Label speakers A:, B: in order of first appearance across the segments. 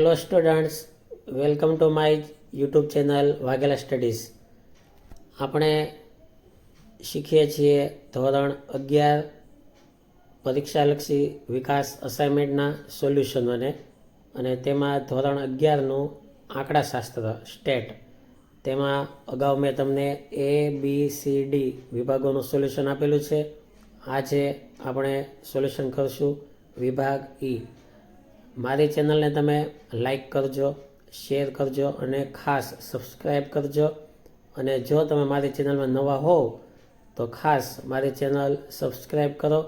A: Hello students, welcome to my YouTube channel Vaghela studies. આપણે શીખીએ છીએ ધોરણ 11 પરીક્ષાલક્ષી વિકાસ અસાઇનમેન્ટના સોલ્યુશનોને, અને તેમાં ધોરણ 11નું આંકડાશાસ્ત્ર સ્ટેટ, તેમાં અગાઉ મેં તમને ABCD વિભાગોનું સોલ્યુશન આપેલું છે. આજે આપણે સોલ્યુશન કરશું વિભાગ ઈ. મારી ચેનલને તમે લાઈક કરજો, શેર કરજો અને ખાસ સબસ્ક્રાઈબ કરજો. અને જો તમે મારી ચેનલમાં નવા હોવ તો ખાસ મારી ચેનલ સબસ્ક્રાઈબ કરો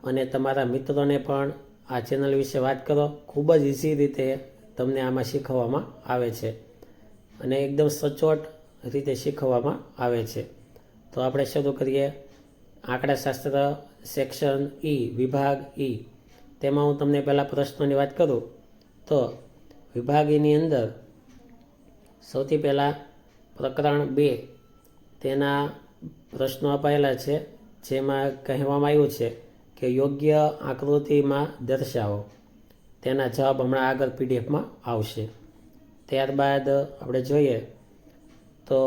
A: અને તમારા મિત્રોને પણ આ ચેનલ વિશે વાત કરો. ખૂબ જ ઇઝી રીતે તમને આમાં શીખવવામાં આવે છે અને એકદમ સચોટ રીતે શીખવવામાં આવે છે. તો આપણે શરૂ કરીએ. આંકડાશાસ્ત્ર સેક્શન ઈ, વિભાગ ઈ. તેમાં હું તમને પહેલાં પ્રશ્નોની વાત કરું તો વિભાગ ઈની અંદર સૌથી પહેલાં પ્રકરણ 2 તેના પ્રશ્નો અપાયેલા છે, જેમાં કહેવામાં આવ્યું છે કે યોગ્ય આકૃતિમાં દર્શાવો. તેના જવાબ હમણાં આગળ પીડીએફમાં આવશે. ત્યારબાદ આપણે જોઈએ તો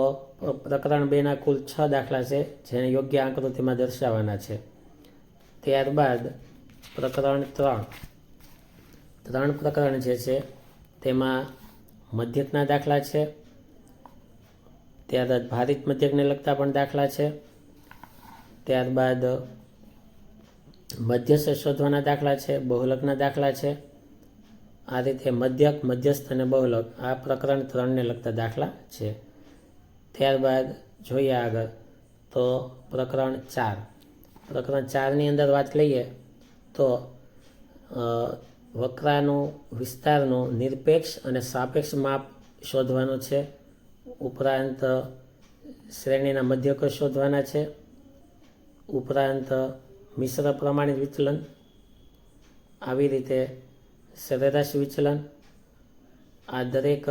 A: પ્રકરણ 2ના કુલ 6 દાખલા છે, જેને યોગ્ય આકૃતિમાં દર્શાવવાના છે. ત્યારબાદ પ્રકરણ 3 પ્રકરણ જે છે તેમાં મધ્યકના દાખલા છે. ત્યારબાદ ભારિત મધ્યકને લગતા પણ દાખલા છે. ત્યારબાદ મધ્યસ્થ શોધવાના દાખલા છે, બહુલકના દાખલા છે. આ રીતે મધ્યક, મધ્યસ્થ અને બહુલક આ પ્રકરણ 3ને લગતા દાખલા છે. ત્યારબાદ જોઈએ આગળ તો પ્રકરણ 4ની અંદર વાત લઈએ તો વક્રાનું વિસ્તારનું નિરપેક્ષ અને સાપેક્ષ માપ શોધવાનું છે. ઉપરાંત શ્રેણીના મધ્યકો શોધવાના છે. ઉપરાંત મિશ્ર પ્રમાણિત વિચલન, આવી રીતે સરેરાશ વિચલન, આ દરેક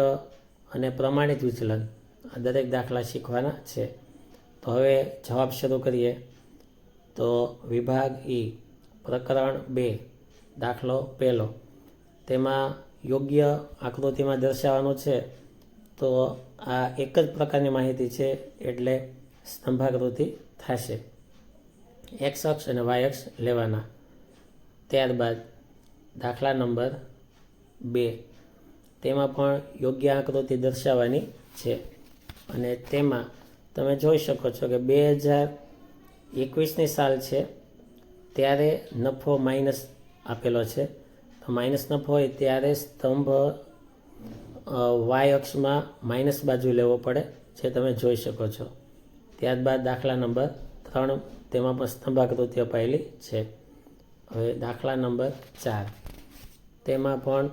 A: અને પ્રમાણિત વિચલન, આ દરેક દાખલા શીખવાના છે. તો હવે જવાબ શરૂ કરીએ. તો વિભાગ ઈ, પ્રકરણ 2, દાખલો પહેલો. તેમાં યોગ્ય આકૃતિમાં દર્શાવવાનું છે. તો આ એક જ પ્રકારની માહિતી છે, એટલે સ્તંભાકૃતિ થશે. એક્સ અક્ષ અને વાય અક્ષ લેવાના. ત્યારબાદ દાખલા નંબર 2, તેમાં પણ યોગ્ય આકૃતિ દર્શાવવાની છે. અને તેમાં તમે જોઈ શકો છો કે 2021ની સાલ છે, ત્યારે નફો માઇનસ આપેલો છે. તો માઇનસ નફો હોય ત્યારે સ્તંભ વાય અક્ષમાં માઇનસ બાજુ લેવો પડે, જે તમે જોઈ શકો છો. ત્યારબાદ દાખલા નંબર 3, તેમાં પણ સ્તંભાકૃતિ અપાયેલી છે. હવે દાખલા નંબર 4, તેમાં પણ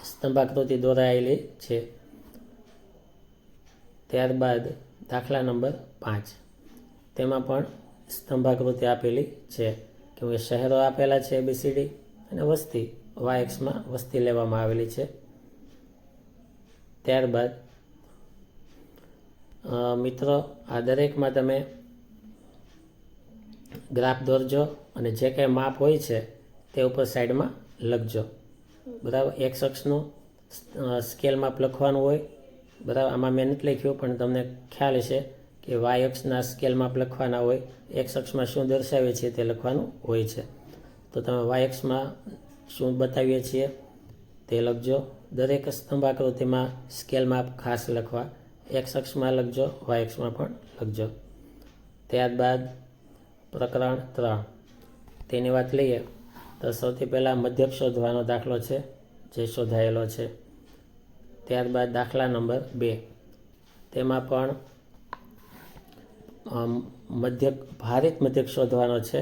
A: સ્તંભાકૃતિ દોરાયેલી છે. ત્યારબાદ દાખલા નંબર 5, તેમાં પણ સ્તંભાકૃતિ આપેલી છે, કેમ કે શહેરો આપેલા છે ABCD અને વસ્તી વાય અક્ષમાં વસ્તી લેવામાં આવેલી છે. ત્યારબાદ મિત્રો, આ દરેકમાં તમે ગ્રાફ દોરજો અને જે કંઈ માપ હોય છે તે ઉપર સાઈડમાં લખજો. બરાબર, એક્સ અક્ષનું સ્કેલ માપ લખવાનું હોય. બરાબર, આમાં મેં નથી લખ્યું, પણ તમને ખ્યાલ હશે કે વાય અક્ષના સ્કેલ માપ લખવાના હોય. એક્સ અક્ષમાં શું દર્શાવીએ છીએ તે લખવાનું હોય છે. તો તમે વાય અક્ષમાં શું બતાવીએ છીએ તે લખજો. દરેક સ્તંભાકૃતિમાં સ્કેલ માપ ખાસ લખવા. એક્સ અક્ષમાં લખજો, વાય અક્ષમાં પણ લખજો. ત્યારબાદ પ્રકરણ 3, તેની વાત લઈએ તો સૌથી પહેલાં મધ્યક શોધવાનો દાખલો છે, જે શોધાયેલો છે. ત્યારબાદ દાખલા નંબર 2, તેમાં પણ ભારિત મધ્યક શોધવાનો છે,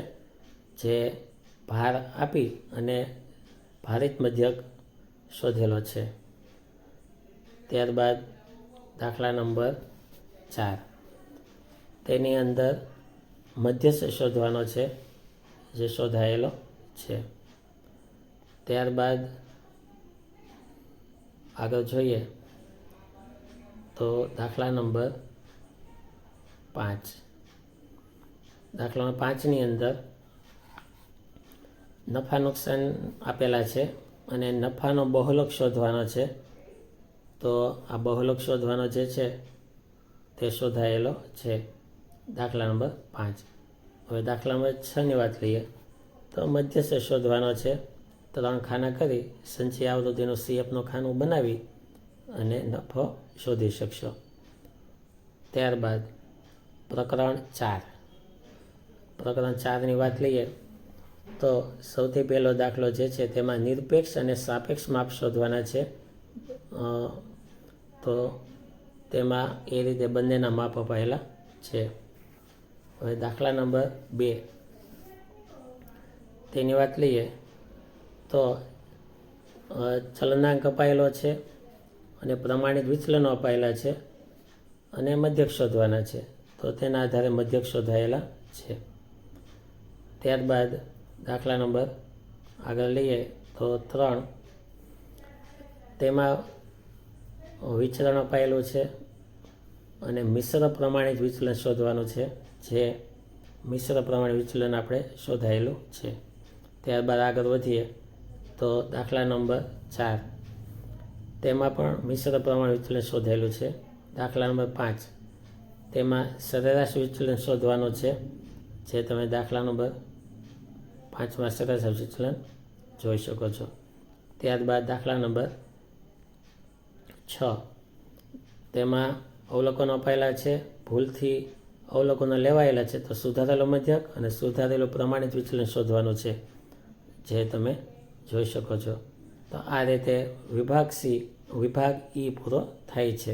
A: જે ભાર આપી અને ભારિત મધ્યક શોધેલો છે. ત્યારબાદ દાખલા નંબર 4, તેની અંદર મધ્યસ્થ શોધવાનો છે, જે શોધાયેલો છે. ત્યારબાદ આગળ જોઈએ તો દાખલા નંબર 5. દાખલા નંબર 5ની અંદર નફા નુકસાન આપેલા છે, અને નફાનો બહુલક શોધવાનો છે. તો આ બહુલક શોધવાનો જે છે તે શોધાયેલો છે. દાખલા નંબર 5. હવે દાખલા નંબર 6ની વાત લઈએ તો મધ્યસ્થ શોધવાનો છે. 3 ખાના કરી સંચય આવૃત્તિનું CFનું ખાનું બનાવી અને નફો શોધી શકશો. ત્યારબાદ પ્રકરણ 4. પ્રકરણ 4ની વાત લઈએ તો સૌથી પહેલો દાખલો જે છે તેમાં નિરપેક્ષ અને સાપેક્ષ માપ શોધવાના છે. તો તેમાં એ રીતે બંનેના માપ અપાયેલા છે. હવે દાખલા નંબર 2 તેની વાત લઈએ તો ચલનાંક અપાયેલો છે અને પ્રમાણિત વિચલનો અપાયેલા છે અને મધ્યક શોધવાના છે. તો તેના આધારે મધ્યક શોધાયેલા છે. ત્યારબાદ દાખલા નંબર આગળ લઈએ તો 3. તેમાં વિચલન અપાયેલું છે અને મિશ્ર પ્રમાણિત વિચલન શોધવાનું છે. જે મિશ્ર પ્રમાણિત વિચલન આપણે શોધાયેલું છે. ત્યારબાદ આગળ વધીએ તો દાખલા નંબર 4. તેમાં પણ મિશ્ર પ્રમાણિત વિચલન શોધાયેલું છે. દાખલા નંબર 5. તેમાં સરેરાશ વિચલન શોધવાનું છે. જે તમે દાખલા નંબર 5માં સરેરાશ વિચલન જોઈ શકો છો. ત્યારબાદ દાખલા નંબર 6. તેમાં અવલોકનો અપાયેલા છે. ભૂલથી અવલોકનો લેવાયેલા છે તો સુધારેલો મધ્યક અને સુધારેલું પ્રમાણિત વિચલન શોધવાનું છે. જે તમે જોઈ શકો છો. તો આ રીતે વિભાગ E પૂરો થાય છે.